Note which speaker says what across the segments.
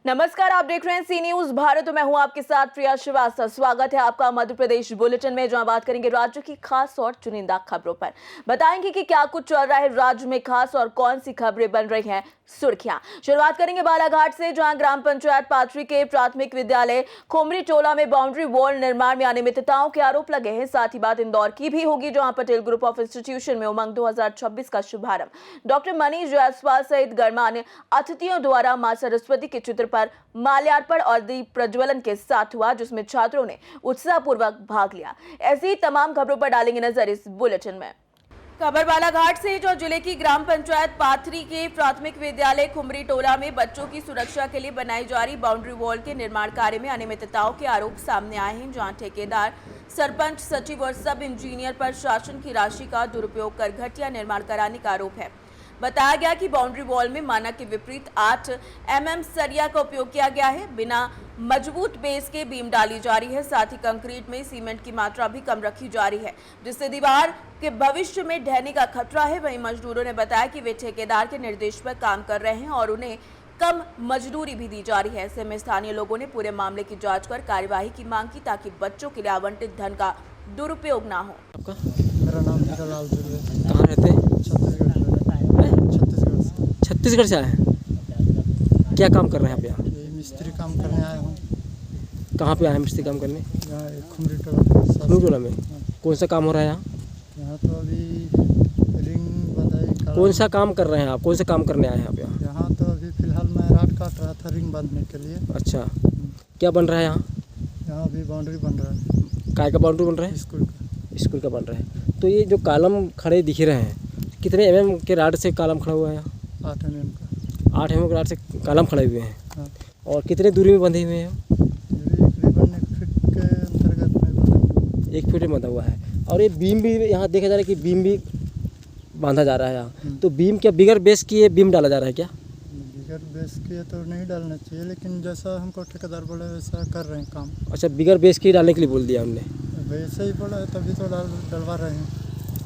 Speaker 1: नमस्कार, आप देख रहे हैं सी न्यूज भारत। मैं हूं आपके साथ प्रिया श्रीवास्तव। स्वागत है आपका मध्य प्रदेश बुलेटिन में, जहां बात करेंगे राज्य की खास और चुनिंदा खबरों पर। बताएंगे कि क्या कुछ चल रहा है राज्य में खास और कौन सी खबरें बन रही हैं सुर्खियां। शुरुआत करेंगे बालाघाट से, जहां ग्राम पंचायत पाथरी के प्राथमिक विद्यालय खुमरी टोला में बाउंड्री वॉल निर्माण में अनियमितताओं के आरोप लगे हैं। साथ ही बात इंदौर की भी होगी, जहां पटेल ग्रुप ऑफ इंस्टीट्यूशन में उमंग 2026 का शुभारंभ डॉक्टर मनीष जायसवाल सहित गणमान्य अतिथियों द्वारा मां सरस्वती के चित्र पर माल्यार्पण और दीप प्रज्वलन के साथ हुआ, जिसमें छात्रों ने उत्साहपूर्वक भाग लिया। ऐसी तमाम खबरों पर डालेंगे नजर इस बुलेटिन में। खबर बालाघाट से, जो जिले की ग्राम पंचायत पाथरी के प्राथमिक विद्यालय खुमरी टोला में बच्चों की सुरक्षा के लिए बनाई जा रही बाउंड्री वॉल के निर्माण कार्य में अनियमितताओं के आरोप सामने आए हैं, जहां ठेकेदार, सरपंच, सचिव और सब इंजीनियर पर शासन की राशि का दुरुपयोग कर घटिया निर्माण कराने का आरोप है। बताया गया कि बाउंड्री वॉल में मानक के विपरीत 8 mm सरिया का उपयोग किया गया है। बिना मजबूत बेस के बीम डाली जा रही है। साथ ही कंक्रीट में सीमेंट की मात्रा भी कम रखी जा रही है, जिससे दीवार के भविष्य में ढहने का खतरा है। वहीं मजदूरों ने बताया कि वे ठेकेदार के निर्देश पर काम कर रहे हैं और उन्हें कम मजदूरी भी दी जा रही है। ऐसे में स्थानीय लोगों ने पूरे मामले की जाँच कर कार्यवाही की मांग की, ताकि बच्चों के लिए आवंटित धन का दुरुपयोग न हो।
Speaker 2: मेरा नाम हीरालाल दुर्वे।
Speaker 3: कहाँ रहते हैं?
Speaker 2: छत्तीसगढ़
Speaker 3: से आए हैं। क्या काम कर रहे हैं आप यहाँ?
Speaker 2: ये मिस्त्री काम करने आया हूँ।
Speaker 3: कहाँ पे आए हैं मिस्त्री काम करने?
Speaker 2: यहाँ खुमरी टोला
Speaker 3: में। कौन सा काम हो रहा है यहाँ?
Speaker 2: यहाँ तो अभी रिंग बंधाई।
Speaker 3: कौन सा काम कर रहे हैं आप? कौन सा काम करने आए हैं आप यहाँ?
Speaker 2: यहाँ तो अभी फिलहाल मैं रात काट रहा था रिंग बांधने के लिए।
Speaker 3: अच्छा, क्या बन रहा है यहाँ?
Speaker 2: यहाँ अभी बाउंड्री बन रहा है।
Speaker 3: काय का बाउंड्री बन रहा है? स्कूल का बन रहा है। तो ये जो कॉलम खड़े दिख रहे हैं, कितने mm के राड से कॉलम खड़ा हुआ है यहाँ?
Speaker 2: 8 mm का।
Speaker 3: 8 mm के राड से कॉलम खड़े हुए हैं।
Speaker 2: हाँ।
Speaker 3: और कितने दूरी में बंधे हुए हैं?
Speaker 2: करीबन 1 फीट के अंतर्गत में बना।
Speaker 3: 1 फीट में बंधा हुआ है। और ये बीम भी यहाँ देखा जा रहा है कि बीम भी बांधा जा रहा है यहाँ। तो बीम क्या बिगर बेस की बीम डाला जा रहा है क्या?
Speaker 2: बिगर बेस के तो नहीं डालना चाहिए, लेकिन जैसा हमको ठेकेदार बोले वैसा कर रहे हैं काम।
Speaker 3: अच्छा, बिगर बेस की डालने के लिए बोल दिया हमने?
Speaker 2: वैसे ही बोला है, तभी तो डलवा रहे हैं।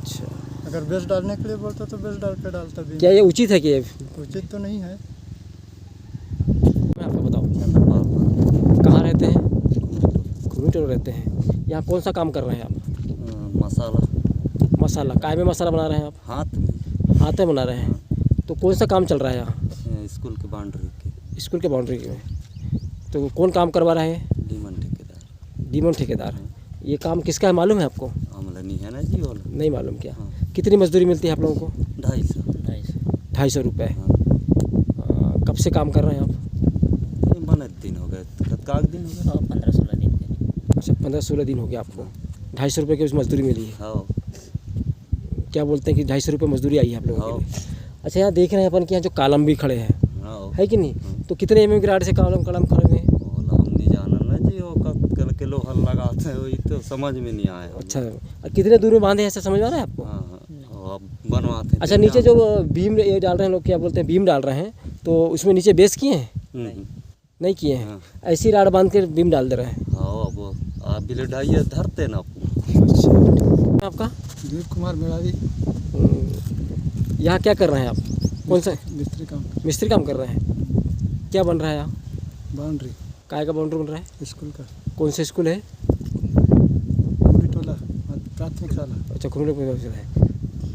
Speaker 3: अच्छा,
Speaker 2: अगर बेस डालने के लिए बोलता तो बेस डाल के डालता भी।
Speaker 3: क्या ये उचित है कि ये?
Speaker 2: उचित तो नहीं है।
Speaker 3: मैं आपको बताऊँ, कहाँ रहते हैं? खुमरी टोला रहते हैं। यहाँ कौन सा काम कर रहे हैं आप? मसाला काय में मसाला बना रहे हैं आप? हाथ में बना रहे हैं। तो कौन सा काम चल रहा है यहाँ?
Speaker 4: स्कूल के
Speaker 3: बाउंड्री में। तो कौन काम करवा रहा है? डीमन ठेकेदार। ये काम किसका है मालूम है आपको?
Speaker 4: नहीं है ना जी, वाला
Speaker 3: नहीं मालूम क्या? कितनी मजदूरी मिलती है आप लोगों को? 250 रुपये। कब से काम कर रहे हैं आप?
Speaker 4: 15 हो गए। 15-16 दिन।
Speaker 3: अच्छा, 15-16 दिन हो गया आपको। 250 रुपये की उस मजदूरी मिली है।
Speaker 4: हाँ।
Speaker 3: क्या बोलते हैं कि 250 रुपये मजदूरी आई है आप लोगों के लिए? अच्छा, यहाँ देख रहे हैं अपन कि यहाँ जो कॉलम भी खड़े हैं, है कि नहीं? तो कितने mm की राड से कॉलम खड़े हुए हैं?
Speaker 4: हम नहीं जाना ना जी, वो कल के लोहा लगाते हैं, वही तो समझ में नहीं आया।
Speaker 3: अच्छा, कितने दूर में बांधे हैं, ऐसा समझ में आ रहा है आपको?
Speaker 4: हाँ, बनवाते हैं।
Speaker 3: अच्छा, नीचे जो बीम ये डाल रहे हैं लोग, क्या बोलते हैं, बीम डाल रहे हैं, तो उसमें नीचे बेस किए हैं? नहीं किए हैं। ऐसी राड बांध के बीम डाल दे रहे हैं।
Speaker 4: हाँ, वो आप भी ढाइए धरते ना।
Speaker 3: अच्छा, आपका?
Speaker 2: दीप कुमार मेड़ावी।
Speaker 3: यहाँ क्या कर रहे हैं आप? कौन सा?
Speaker 2: मिस्त्री काम
Speaker 3: कर रहे हैं। क्या बन रहा है यहाँ?
Speaker 2: बाउंड्री।
Speaker 3: काय का बाउंड्री बन रहा है?
Speaker 2: स्कूल का।
Speaker 3: कौन सा स्कूल है?
Speaker 2: खुमरी टोला प्राथमिक शाला।
Speaker 3: अच्छा, खुमरी टोला है।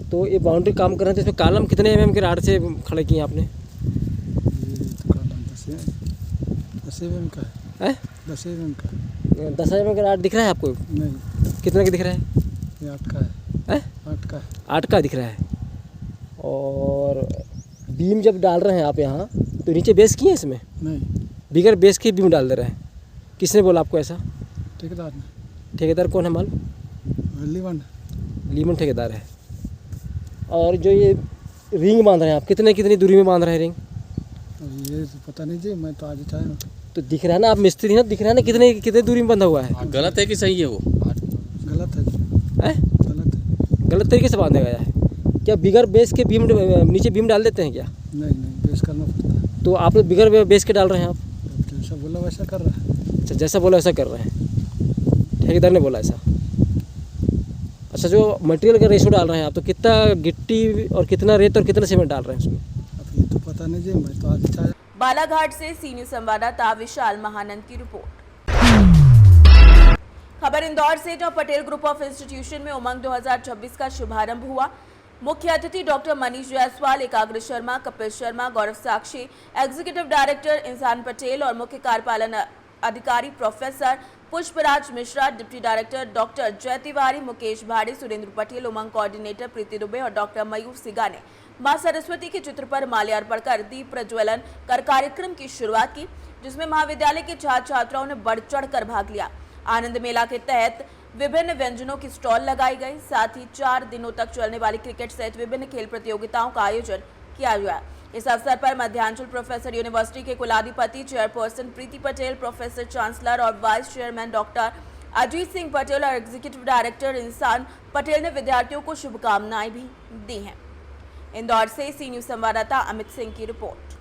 Speaker 3: तो ये बाउंड्री काम कर रहे थे, इसमें कॉलम कितने mm के राड से खड़े किए आपने?
Speaker 2: ये तो कॉलम 10 mm का है। 10 mm का।
Speaker 3: 10 mm का राड दिख रहा है आपको?
Speaker 2: नहीं।
Speaker 3: कितने का दिख रहा है?
Speaker 2: ये 8 का है।
Speaker 3: 8 का दिख रहा है। और बीम जब डाल रहे हैं आप यहाँ, तो नीचे बेस किए हैं इसमें?
Speaker 2: नहीं।
Speaker 3: बिगर बेस के बीम डाल दे रहे हैं। किसने बोला आपको ऐसा?
Speaker 2: ठेकेदार ने।
Speaker 3: ठेकेदार कौन है मालूम? लीमन ठेकेदार है। और जो ये रिंग बांध रहे हैं आप, कितनी दूरी में बांध रहे हैं रिंग?
Speaker 2: ये पता नहीं जी, मैं तो आज ही आया हूँ।
Speaker 3: तो दिख रहा है ना, आप मिस्त्री हैं, दिख रहा है ना कितने दूरी में बंधा हुआ है?
Speaker 4: गलत है कि सही है? वो
Speaker 2: गलत है।
Speaker 3: गलत तरीके से बांधा गया है। क्या बिगर बेस के बीम नीचे बीम डाल देते हैं क्या?
Speaker 2: नहीं, बेस करना पड़ता है।
Speaker 3: तो आप बिगर बेस के डाल रहे हैं आप?
Speaker 2: जैसा बोला वैसा कर रहा है।
Speaker 3: अच्छा, जैसा बोला वैसा कर रहे हैं। ठेकेदार ने बोला ऐसा? अच्छा, अच्छा, जो मटेरियल का रेशो डाल रहे हैं आप, तो कितना गिट्टी और कितना रेत और कितना सीमेंट डाल रहे हैं उसमें?
Speaker 2: अब ये तो पता नहीं जी, मैं तो आज चाहे
Speaker 1: बालाघाट से सी न्यूज संवाददाता विशाल महानंद की रिपोर्ट। खबर इंदौर से, जहां पटेल ग्रुप ऑफ इंस्टीट्यूशन में उमंग 2026 का शुभारंभ हुआ। मुख्य अतिथि doctor Manish Jaiswal, Ekagra Sharma, Kapil Sharma, Gaurav Sakshi, executive director Insaan Patel और मुख्य कार्यपालन अधिकारी professor Pushpraj Mishra, deputy director doctor Jay Tiwari, Mukesh Bhade, Surendra Patel, Umang coordinator Preeti Dubey और डॉक्टर मयूर सिगा ने मां सरस्वती के चित्र पर माल्यार्पण कर दीप प्रज्वलन कर कार्यक्रम की शुरुआत की, जिसमें महाविद्यालय के छात्र छात्राओं ने बढ़ चढ़कर भाग लिया। आनंद मेला के तहत विभिन्न व्यंजनों की स्टॉल लगाई गई। साथ ही 4 दिनों तक चलने वाली क्रिकेट सहित विभिन्न खेल प्रतियोगिताओं का आयोजन किया गया। इस अवसर पर मध्यांचल प्रोफेसर यूनिवर्सिटी के कुलाधिपति चेयरपर्सन प्रीति पटेल, प्रोफेसर चांसलर और vice chairman doctor Ajit Singh Patel और एग्जीक्यूटिव डायरेक्टर इंसान पटेल ने विद्यार्थियों को शुभकामनाएं भी दी हैं। इंदौर से सी न्यूज संवाददाता अमित सिंह की रिपोर्ट।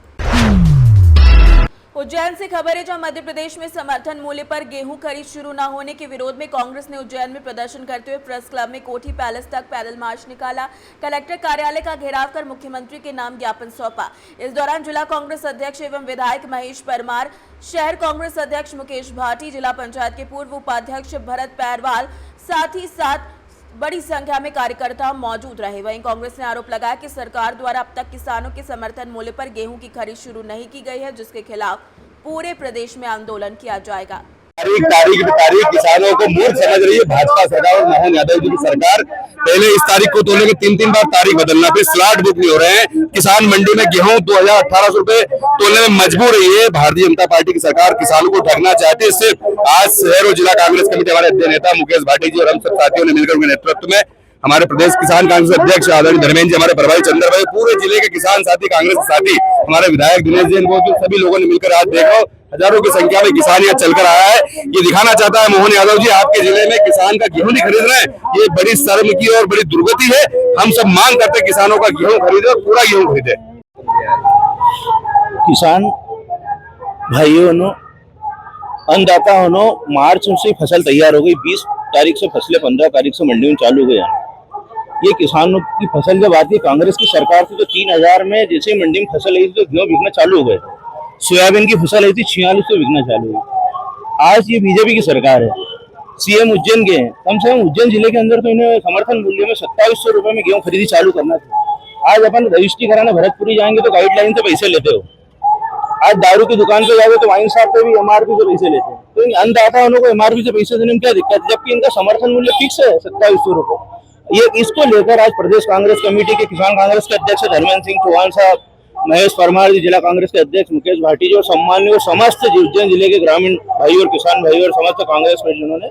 Speaker 1: उज्जैन से खबर है, जहां मध्य प्रदेश में समर्थन मूल्य पर गेहूं खरीद शुरू न होने के विरोध में कांग्रेस ने उज्जैन में प्रदर्शन करते हुए प्रेस क्लब में कोठी पैलेस तक पैदल मार्च निकाला। कलेक्टर कार्यालय का घेराव कर मुख्यमंत्री के नाम ज्ञापन सौंपा। इस दौरान जिला कांग्रेस अध्यक्ष एवं विधायक महेश परमार, शहर कांग्रेस अध्यक्ष मुकेश भाटी, जिला पंचायत के पूर्व उपाध्यक्ष भरत पैरवाल, साथ ही साथ बड़ी संख्या में कार्यकर्ता मौजूद रहे। वहीं कांग्रेस ने आरोप लगाया कि सरकार द्वारा अब तक किसानों के समर्थन मूल्य पर गेहूं की खरीद शुरू नहीं की गई है, जिसके खिलाफ पूरे प्रदेश में आंदोलन किया जाएगा।
Speaker 5: तारीख किसानों को मूर्ख समझ रही है भाजपा सरकार और मोहन यादव जी की सरकार। पहले इस तारीख को तोड़ने के 3 बार तारीख बदलना, फिर स्लॉट बुक नहीं हो रहे हैं। किसान मंडी में गेहूं 2018 रुपए तोड़ने में मजबूर रही है। भारतीय जनता पार्टी की सरकार किसानों को ठगना चाहती है। इससे आज शहर और जिला कांग्रेस कमेटी हमारे नेता मुकेश भाटी जी और हम सब साथियों ने मिलकर उनके नेतृत्व में, हमारे प्रदेश किसान कांग्रेस अध्यक्ष आदरणीय धर्मेंद्र जी, हमारे प्रभारी चंद्र भाई, पूरे जिले के किसान साथी, कांग्रेस के साथी, हमारे विधायक दिनेश जैन को, सभी लोगों ने मिलकर आज देखो हजारों की संख्या में किसान यहाँ चलकर आया है। ये दिखाना चाहता है मोहन यादव जी, आपके जिले में किसान का गेहूं नहीं खरीद रहे हैं। ये बड़ी शर्म की और बड़ी दुर्गति है। हम सब मांग करते हैं किसानों का गेहूं खरीदे और पूरा गेहूं खरीदे।
Speaker 6: किसान भाइयों अन्नदाताओं मार्च से फसल तैयार हो गई, 20 तारीख से फसलें 15 तारीख से मंडी में चालू हो गई। ये किसानों की फसल जब आती है कांग्रेस की सरकार थी तो 3000 में जैसे मंडी में फसल आई थी तो गेहूं बिकना चालू हो गए। सोयाबीन की फसल आई थी 46 तो बिकना चालू हुई। आज ये बीजेपी की सरकार है, सीएम उज्जैन के हैं। कम से कम उज्जैन जिले के अंदर तो इन्हें समर्थन मूल्य में 2700 रुपए में गेहूं खरीदी चालू करना था। आज अपन रजिस्ट्री कराने भरतपुरी जाएंगे तो गाइडलाइन से पैसे लेते हो। आज दारू की दुकान पे जाओगे तो वाइन शॉप पे भी एमआरपी से पैसे लेते हैं। तो इन अन्नदाताओं को एमआरपी से पैसे देने में क्या दिक्कत है, जबकि इनका समर्थन मूल्य फिक्स है 2700 रुपए। ये इसको लेकर आज प्रदेश कांग्रेस कमेटी के किसान कांग्रेस के अध्यक्ष धर्मेंद्र सिंह चौहान साहब, महेश परमार जी, जिला कांग्रेस के अध्यक्ष मुकेश भाटी जी और सम्मानीय समस्त उज्जैन जिले के ग्रामीण भाई और किसान भाई और समस्त कांग्रेस में जिन्होंने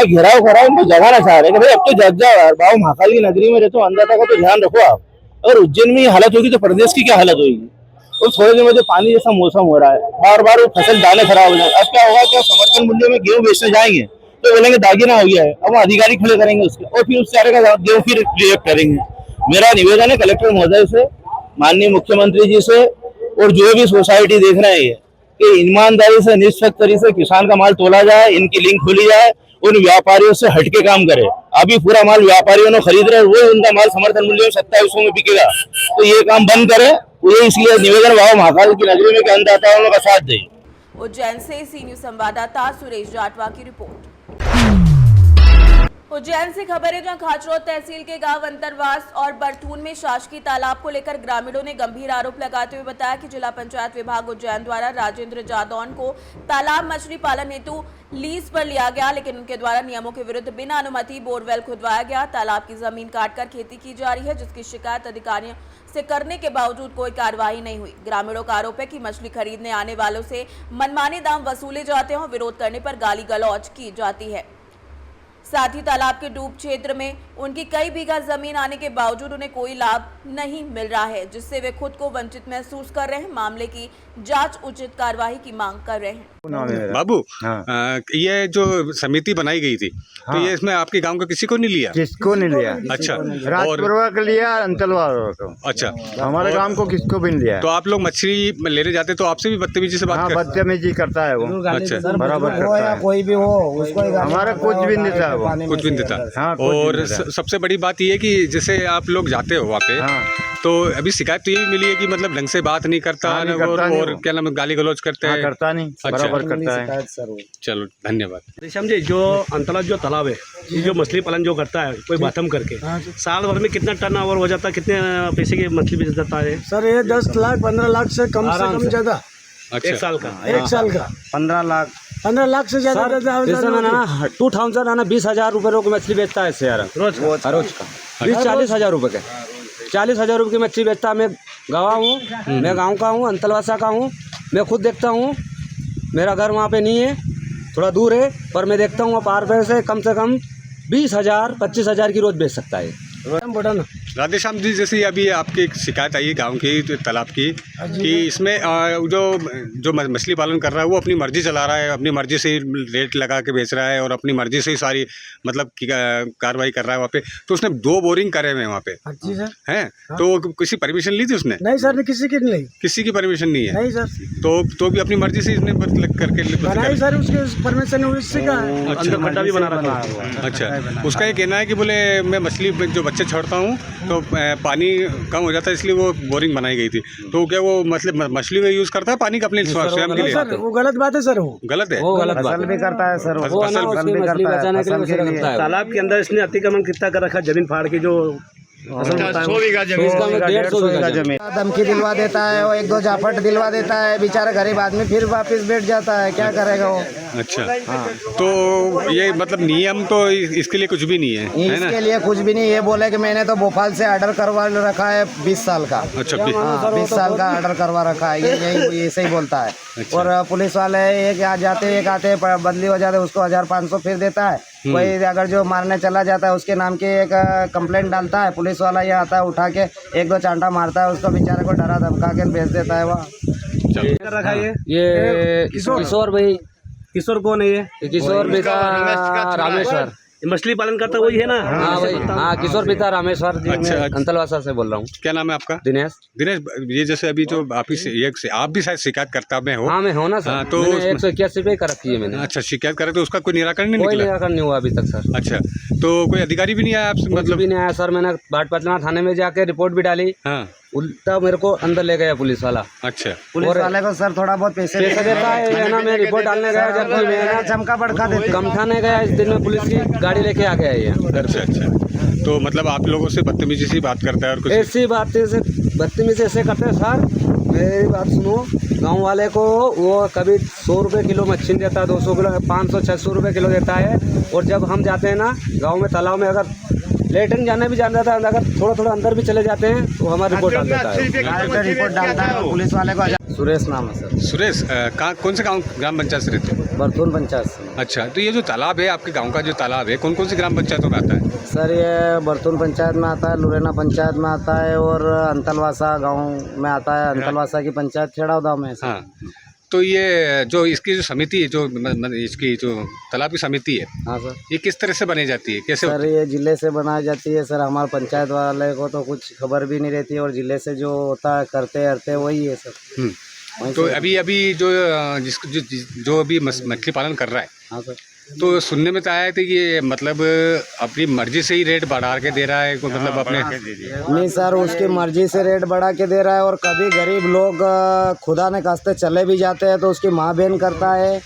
Speaker 6: घेराव करा, उनको जगाना चाह रहे हैं कि भाई अब तो जग जाओ यार, बाबू महाकाल की नगरी में रहते हो, अन्नदाता का तो ध्यान रखो आप। अगर उज्जैन में ये हालत होगी तो प्रदेश की क्या हालत होगी। और थोड़े दिन में जो पानी जैसा मौसम हो रहा है, बार बार वो फसल दाने खराब हो जाए। अब क्या होगा, क्या समर्थन मूल्य में गेहूं बेचने जाएंगे तो बोलेंगे दागीना हो गया है, अब वो अधिकारी खड़े करेंगे उसके और फिर उस चारे का गेहूं फिर रिजेक्ट करेंगे। मेरा निवेदन है कलेक्टर महोदय से, माननीय मुख्यमंत्री जी से और जो भी सोसाइटी देख रहे हैं कि ईमानदारी से निष्पक्ष तरीके से किसान का माल तोला जाए, इनकी लिंक खोली जाए, उन व्यापारियों से हटके काम करे। अभी पूरा माल व्यापारियों ने खरीद रहे, वो उनका माल समर्थन मूल्य में 2700 में बिकेगा, तो ये काम बंद करे। ये इसलिए निवेदन बाबू महाकाल की नगरी में अन्नदाताओं का साथ दे।
Speaker 1: उज्जैन से सी न्यूज संवाददाता सुरेश जाटवा की रिपोर्ट। उज्जैन से खबर है, जहां खाचरोद तहसील के गांव अंतरवास और बरथून में शासकीय तालाब को लेकर ग्रामीणों ने गंभीर आरोप लगाते हुए बताया कि जिला पंचायत विभाग उज्जैन द्वारा राजेंद्र जादौन को तालाब मछली पालन हेतु लीज पर लिया गया, लेकिन उनके द्वारा नियमों के विरुद्ध बिना अनुमति बोरवेल खुदवाया गया। तालाब की जमीन काटकर खेती की जा रही है, जिसकी शिकायत अधिकारियों से करने के बावजूद कोई कार्रवाई नहीं हुई। ग्रामीणों का आरोप है कि मछली खरीदने आने वालों से मनमाने दाम वसूले जाते हैं और विरोध करने पर गाली गलौज की जाती है। साथ ही तालाब के डूब क्षेत्र में उनकी कई बीघा जमीन आने के बावजूद उन्हें कोई लाभ नहीं मिल रहा है, जिससे वे खुद को वंचित महसूस कर रहे हैं। मामले की जांच उचित कार्रवाई की मांग कर रहे हैं।
Speaker 7: बाबू, ये जो समिति बनाई गई थी तो ये इसमें आपके गांव का किसी को नहीं लिया?
Speaker 8: किसको नहीं लिया?
Speaker 7: अच्छा,
Speaker 8: राजपुरवा को लिया, अंतलवाड़ा को।
Speaker 7: अच्छा,
Speaker 8: हमारे गांव को किसको भी नहीं लिया।
Speaker 7: तो आप लोग मछली लेने जाते तो आपसे भी बदतमीजी से बात करते?
Speaker 8: बदतमीजी करता है वो।
Speaker 7: अच्छा,
Speaker 8: बराबर करता है।
Speaker 9: कोई भी हो उसको
Speaker 8: हमारा कुछ भी नहीं था,
Speaker 7: कुछ भी नहीं था। और सबसे बड़ी बात ये है कि जैसे आप लोग जाते हो वहाँ पे,
Speaker 8: हाँ।
Speaker 7: तो अभी शिकायत तो यही मिली है कि मतलब ढंग से बात नहीं करता,
Speaker 8: हाँ, नहीं करता नहीं
Speaker 7: और
Speaker 8: वो।
Speaker 7: क्या नाम है, गाली गलौज करते
Speaker 8: हाँ,
Speaker 7: हैं।
Speaker 8: करता नहीं, बराबर करता है।
Speaker 7: चलो धन्यवाद।
Speaker 3: रेशम जी, जो अंतर्गत जो तालाब है, ये जो मछली पालन जो करता है कोई बातम करके, साल भर में कितना टर्न ओवर हो जाता है, कितने पैसे की मछली बेच जाता है
Speaker 2: सर ये 10 लाख 15 लाख से कम ज़्यादा
Speaker 7: अच्छा,
Speaker 3: एक साल का?
Speaker 2: एक साल का
Speaker 8: 15 लाख
Speaker 2: 15 लाख से ज़्यादा
Speaker 3: जैसे मैंने ना 2000 आना 20,000 रुपये की मछली बेचता है इससे यार, रोज का 40,000 रुपये के 40,000 रुपये की मछली बेचता है। मैं गवाह हूँ, मैं गांव का हूँ, अंतलवासा का हूँ, मैं खुद देखता हूँ। मेरा घर वहाँ पे नहीं है, थोड़ा दूर है, पर मैं देखता हूँ पार पे से कम 20,000 25,000 की रोज बेच सकता है।
Speaker 7: राधेश्याम जी, जैसे अभी आपकी एक शिकायत आई है गांव की, तो तालाब की, कि इसमें जो मछली पालन कर रहा है वो अपनी मर्जी चला रहा है, अपनी मर्जी से रेट लगा के बेच रहा है और अपनी मर्जी से ही सारी मतलब कार्रवाई कर रहा है वहाँ पे। तो उसने 2 बोरिंग करे हुए हैं वहाँ पे, हैं? तो किसी परमिशन ली थी उसने?
Speaker 2: नहीं सर, किसी की नहीं,
Speaker 7: किसी की परमिशन नहीं है?
Speaker 2: नहीं सर।
Speaker 7: तो भी अपनी मर्जी से इसने करके
Speaker 2: बनाई सर, उसके परमिशन उससे का है।
Speaker 3: अंदर खड्डा भी बना रखा है।
Speaker 7: अच्छा, उसका ये कहना है कि बोले मैं मछली जो बच्चे छोड़ता हूँ तो पानी कम हो जाता है, इसलिए वो बोरिंग बनाई गई थी। तो क्या वो मतलब मछली का यूज़ करता है पानी का अपने स्वयं के लिए?
Speaker 2: सर वो गलत बात है सर, वो
Speaker 7: गलत है।
Speaker 3: वो गलत बात
Speaker 8: फसल भी करता है सर,
Speaker 3: वो ना उसकी मछली बचाने के लिए उसे रखता है। तालाब के अंदर इसने अतिक्रमण कितना कर रखा, जमीन फाड़ के जो
Speaker 8: 100 बीघा जमीन,
Speaker 3: 150 बीघा
Speaker 8: जमीन।
Speaker 9: धमकी दिलवा देता है, वो 1-2 झापट दिलवा देता है, बेचारा गरीब आदमी फिर वापस बैठ जाता है, क्या करेगा वो।
Speaker 7: अच्छा, तो ये मतलब नियम तो इसके लिए कुछ भी नहीं है, है ना?
Speaker 9: इसके लिए कुछ भी नहीं। ये बोले कि मैंने तो भोपाल से ऑर्डर करवा रखा है 20 साल का।
Speaker 7: अच्छा,
Speaker 9: 20 साल का ऑर्डर करवा रखा है, ये ऐसे ही बोलता है। और पुलिस वाले एक आ जाते एक आते बदली हो जाते, उसको 1500 फिर देता है। कोई अगर जो मारने चला जाता है उसके नाम की एक कंप्लेंट डालता है, पुलिस वाला ये आता है उठा के 1-2 चांटा मारता है, उसको बेचारे को डरा धमका के भेज देता है वहाँ।
Speaker 3: कर रखा है ये किशोर भाई। किशोर कौन है ये? किशोर पिता रामेश्वर, मछली पालन करता वही है ना? हाँ भाई, हाँ किशोर पिता रामेश्वर जी।
Speaker 7: अच्छा,
Speaker 3: अंतलवासा से बोल रहा हूँ।
Speaker 7: क्या नाम है आपका?
Speaker 3: दिनेश।
Speaker 7: ये जैसे अभी जो आप भी शायद शिकायत करता में हो?
Speaker 3: हाँ मैं हूँ ना सर।
Speaker 7: तो
Speaker 3: 181 रुपये कर रखी है मैंने।
Speaker 7: अच्छा, शिकायत करे तो उसका कोई निराकरण नहीं
Speaker 3: कोई
Speaker 7: निकला?
Speaker 3: निराकरण नहीं हुआ अभी तक सर।
Speaker 7: अच्छा, तो कोई अधिकारी भी नहीं आया आपसे? मतलब
Speaker 3: भी नहीं आया सर। मैंने बाट पचना थाने में जाके रिपोर्ट भी डाली,
Speaker 7: हाँ,
Speaker 3: उल्टा मेरे को अंदर ले गया पुलिस वाला।
Speaker 7: अच्छा,
Speaker 9: पुलिस वाले को सर थोड़ा बहुत पैसे
Speaker 3: देता है ना। मैं रिपोर्ट डालने गया, जबकि मैं
Speaker 9: चमका भड़का देते।
Speaker 3: कमठाने गया, इस दिन में पुलिस की गाड़ी लेके आ गया ये।
Speaker 7: अच्छा, अच्छा, तो मतलब आप लोगों से बदतमीजी से बात करता है और कुछ?
Speaker 3: ऐसी बातें से बदतमीजी ऐसे करते हैं सर। मेरी बात सुनो, गांव वाले को वो कभी 100 रुपये किलो मच्छी देता है, 200 किलो 500-600 रुपये किलो देता है। और जब हम जाते हैं ना गांव में तालाब में, अगर लेटन जाने भी जान जाता है, अगर थोड़ा अंदर भी चले जाते हैं तो हमारा रिपोर्ट डाल देता है।
Speaker 9: रिपोर्ट डालता है पुलिस वाले को।
Speaker 3: सुरेश नाम है सर।
Speaker 7: सुरेश, कौन से गाँव ग्राम पंचायत से रहते हो?
Speaker 3: बरथून पंचायत से।
Speaker 7: अच्छा, तो ये जो तालाब है आपके गांव का, जो तालाब है, कौन कौन सी ग्राम पंचायतों में आता है?
Speaker 9: सर ये बरथून पंचायत में आता है, लुरेना पंचायत में आता है और अंतलवासा गांव में आता है। अंतलवासा की पंचायत खेड़ाव में।
Speaker 7: हाँ, तो ये जो इसकी जो समिति है, जो इसकी जो तालाब की समिति है,
Speaker 9: हाँ सर,
Speaker 7: ये किस तरह से बनाई जाती है, कैसे
Speaker 9: सर
Speaker 7: होती है?
Speaker 9: ये जिले से बनाई जाती है सर। हमारे पंचायत वाले को तो कुछ खबर भी नहीं रहती है, और जिले से जो होता है करते वही है सर।
Speaker 7: तो अभी जो अभी मछली पालन कर रहा है,
Speaker 9: हाँ सर,
Speaker 7: तो सुनने में तो आया था कि ये मतलब अपनी मर्जी से ही रेट बढ़ा के दे रहा है, मतलब अपने?
Speaker 9: नहीं सर, उसकी मर्जी से रेट बढ़ा के दे रहा है। और कभी गरीब लोग खुदा ने कास्ते चले भी जाते हैं तो उसकी माँ बहन करता है।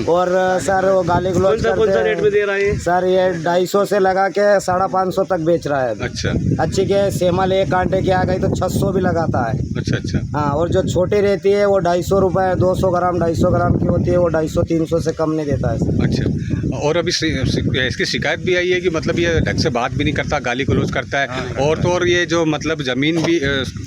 Speaker 9: और सर वो गाली गलौज
Speaker 3: कौन सा रेट में दे रहा है
Speaker 9: सर? ये 250 से लगा के 550 तक बेच रहा है।
Speaker 7: अच्छा,
Speaker 9: अच्छी के सेमल 1 कांटे की आ गई तो 600 भी लगाता है।
Speaker 7: अच्छा, अच्छा,
Speaker 9: हाँ, और जो छोटी रहती है वो 250 रुपये, 200 ग्राम 250 ग्राम की होती है, वो 250-300 से कम नहीं देता है सर।
Speaker 7: अच्छा, और अभी इसकी शिकायत भी आई है कि मतलब ये ढंग से बात भी नहीं करता, गाली गलौज करता है। और तो और ये जो मतलब ज़मीन भी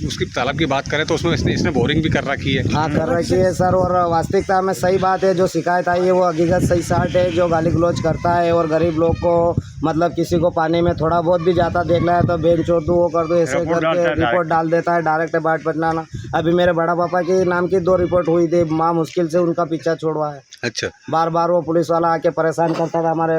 Speaker 7: उसकी तालाब की बात करें तो उसमें इसने बोरिंग भी कर रखी है।
Speaker 9: हाँ, कर रखी है सर। और वास्तविकता में सही बात है, जो शिकायत आई है वो हकीकत सही साठ है। जो गाली गलौज करता है और गरीब लोग को मतलब किसी को पानी में थोड़ा बहुत भी जाता देखना है तो बेंच छोड़ दो, वो कर दो, ऐसे करके रिपोर्ट डाल देता है डायरेक्ट बाट पटना। अभी मेरे बड़ा पापा के नाम की 2 रिपोर्ट हुई थी, माँ मुश्किल से उनका पीछा छोड़वा है।
Speaker 7: अच्छा,
Speaker 9: बार बार वो पुलिस वाला आके परेशान करता था, हमारे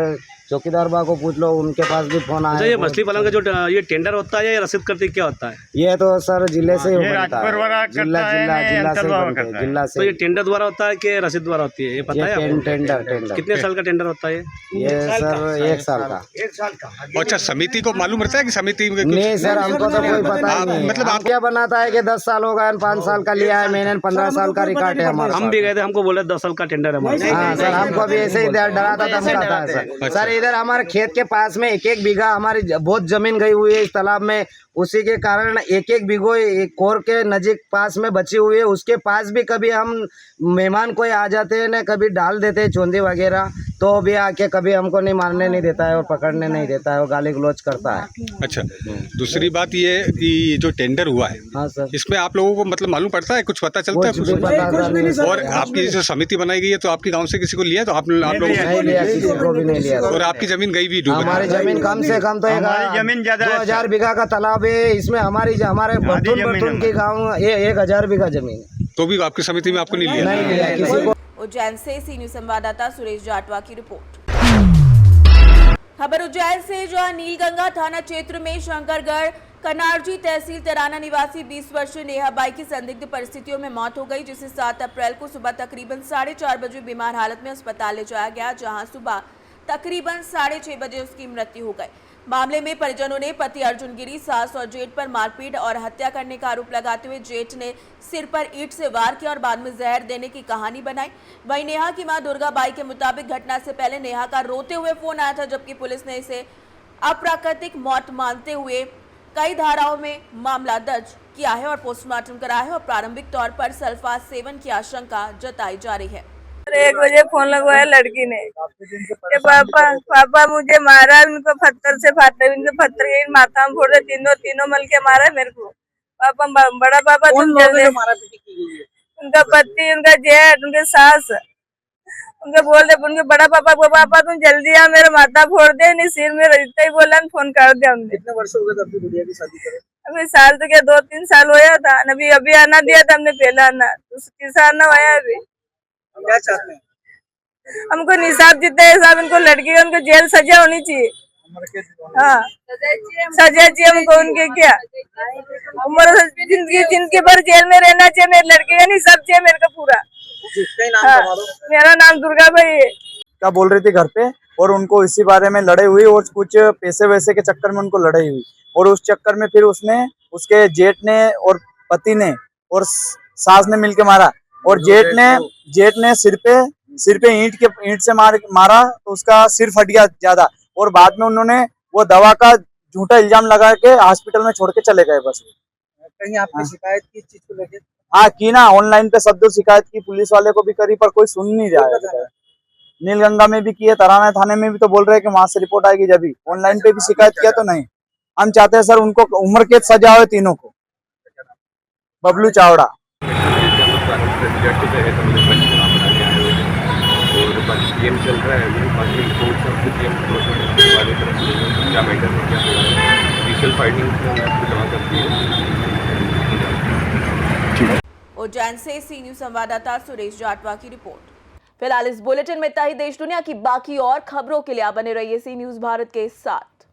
Speaker 9: चौकीदार बा को पूछ लो, उनके पास भी फोन आया।
Speaker 3: ये मछली पालन का जो ये टेंडर होता है या रसीद करते क्या होता है?
Speaker 9: ये तो सर जिले से ही बनता
Speaker 8: राजपुर वाला
Speaker 9: है,
Speaker 8: करता
Speaker 9: जिला
Speaker 8: है
Speaker 9: जिला
Speaker 8: या
Speaker 9: जिला से
Speaker 8: अंचल वाला
Speaker 9: बनते
Speaker 8: करता
Speaker 9: हैं,
Speaker 8: है?
Speaker 9: जिला
Speaker 3: तो ये
Speaker 9: से।
Speaker 3: टेंडर द्वारा होता है कि रसीद द्वारा होती है, ये पता है आपको?
Speaker 9: टेंडर
Speaker 3: कितने साल का टेंडर होता है
Speaker 9: ये सर 1 साल का।
Speaker 7: अच्छा, समिति को मालूम रहता है कि समिति में कुछ
Speaker 9: नहीं सर, हमको तो कोई पता ही नहीं।
Speaker 7: मतलब
Speaker 9: आप क्या बनाता है कि 10 साल हो गए, 5 साल का लिया है मैंने, 15 साल का रिकॉर्ड है हमारा।
Speaker 3: हम भी गए थे, हमको बोले 10 साल का टेंडर है हमारा।
Speaker 9: हाँ सर, हमको भी ऐसे ही डराता धमकाता है सर। सर इधर हमारे खेत के पास में 1-1 बीघा हमारी बहुत जमीन गई हुई है इस तालाब में, उसी के कारण 1-1 बीघो कोर के नजीक पास में बची हुई है। उसके पास भी कभी हम मेहमान कोई आ जाते हैं ना, कभी डाल देते हैं चोंदी वगैरह, तो भी आके कभी हमको नहीं मारने नहीं देता है और पकड़ने नहीं देता है और गाली गलौज करता है।
Speaker 7: अच्छा, दूसरी बात ये कि जो टेंडर हुआ है,
Speaker 9: हाँ सर,
Speaker 7: इसमें आप लोगों को मतलब मालूम पड़ता है, कुछ पता चलता है?
Speaker 9: कुछ भी पता नहीं सर।
Speaker 7: और आपकी जो समिति बनाई गई है, तो आपकी गांव से किसी को लिया? तो आप लोग
Speaker 9: नहीं लिया, किसी को भी नहीं लिया।
Speaker 7: और आपकी जमीन गई भी डूब?
Speaker 9: हमारी जमीन कम से कम तो
Speaker 8: हमारी जमीन ज्यादा है
Speaker 9: 2000 बीघा का तालाब है, इसमें हमारे बर्तुन के गाँव 1000 बीघा जमीन है।
Speaker 7: तो भी आपकी समिति में आपको नहीं लिया?
Speaker 9: नहीं लिया किसी को।
Speaker 1: उज्जैन से सी न्यूज संवाददाता सुरेश जाटवा की रिपोर्ट। खबर उज्जैन से, जहां नीलगंगा थाना क्षेत्र में शंकरगढ़ कनारजी तहसील तराना निवासी 20 वर्षीय नेहा बाई की संदिग्ध परिस्थितियों में मौत हो गई, जिसे 7 अप्रैल को सुबह तकरीबन 4:30 बजे बीमार हालत में अस्पताल ले जाया गया, जहां सुबह तकरीबन 6:30 बजे उसकी मृत्यु हो गई। मामले में परिजनों ने पति अर्जुन गिरी, सास और जेठ पर मारपीट और हत्या करने का आरोप लगाते हुए जेठ ने सिर पर ईंट से वार किया और बाद में जहर देने की कहानी बनाई। वहीं नेहा की मां दुर्गा बाई के मुताबिक घटना से पहले नेहा का रोते हुए फोन आया था, जबकि पुलिस ने इसे अप्राकृतिक मौत मानते हुए कई धाराओं में मामला दर्ज किया है और पोस्टमार्टम कराया है और प्रारंभिक तौर पर सल्फास सेवन की आशंका जताई जा रही है।
Speaker 10: 1 बजे फोन लगवाया लड़की ने कि पापा मुझे मारा, उनको पत्थर से फाटे, उनके पत्थर के माथा में फोड़े, तीनों मल के मारा मेरे को। पापा, बड़ा पापा तुम जल्दी, उनका पति, उनका जेठ, उनके सास, उनके बोल दे, उनके बड़ा पापा को, पापा तुम जल्दी आ, मेरा माथा फोड़ दे, नहीं सिर में इतना ही बोला, फोन कर दिया हमने।
Speaker 2: कितने वर्ष हो गए आपकी गुड़िया की शादी करे?
Speaker 10: अभी साल तो क्या 2-3 साल होया था, अभी आना दिया था हमने, पहला आना, तीसरा आना आया। अभी
Speaker 2: क्या चाहते हैं?
Speaker 10: हमको निसाब जितने हिसाब इनको लड़की है, उनको जेल सजा होनी चाहिए। हाँ, सजा चाहिए हमको उनके, क्या उम्र जिंदगी भर जेल में रहना चाहिए। मेरे लड़के का निसाब चाहिए मेरे को पूरा। हाँ, मेरा नाम दुर्गा भाई है।
Speaker 11: क्या बोल रही थी घर पे, और उनको इसी बारे में लड़ाई हुई और कुछ पैसे वैसे के चक्कर में उनको लड़ाई हुई, और उस चक्कर में फिर उसने, उसके जेठ ने और पति ने और सास ने मिलके मारा, और जेठ ने सिर पे ईंट से मारा, तो उसका सिर फट गया ज्यादा, और बाद में उन्होंने वो दवा का झूठा इल्जाम लगा के हॉस्पिटल में छोड़ के चले गए। बस
Speaker 2: कहीं आपने शिकायत की चीज को लेके?
Speaker 11: हाँ की ना, ऑनलाइन पे सब शिकायत की, पुलिस वाले को भी करी, पर कोई सुन नहीं रहा है। नीलगंगा में भी की है, तराना थाने में भी तो बोल रहे हैं कि वहां से रिपोर्ट आएगी, जब भी ऑनलाइन पे भी शिकायत किया तो नहीं। हम चाहते हैं सर उनको उम्र कैद सजा हो तीनों को। बबलू चावड़ा।
Speaker 5: गेम चल रहा है अभी, बाकी रिपोर्ट्स ऑफ द गेम वाले तरफ से क्या मैटर है, क्या इनिशियल फाइटिंग में जमा करती है।
Speaker 1: उज्जैन से सी न्यूज संवाददाता सुरेश जाटवा की रिपोर्ट। फिलहाल इस बुलेटिन में इतना ही। देश दुनिया की बाकी और खबरों के लिए आप बने रहिए सी न्यूज भारत के साथ।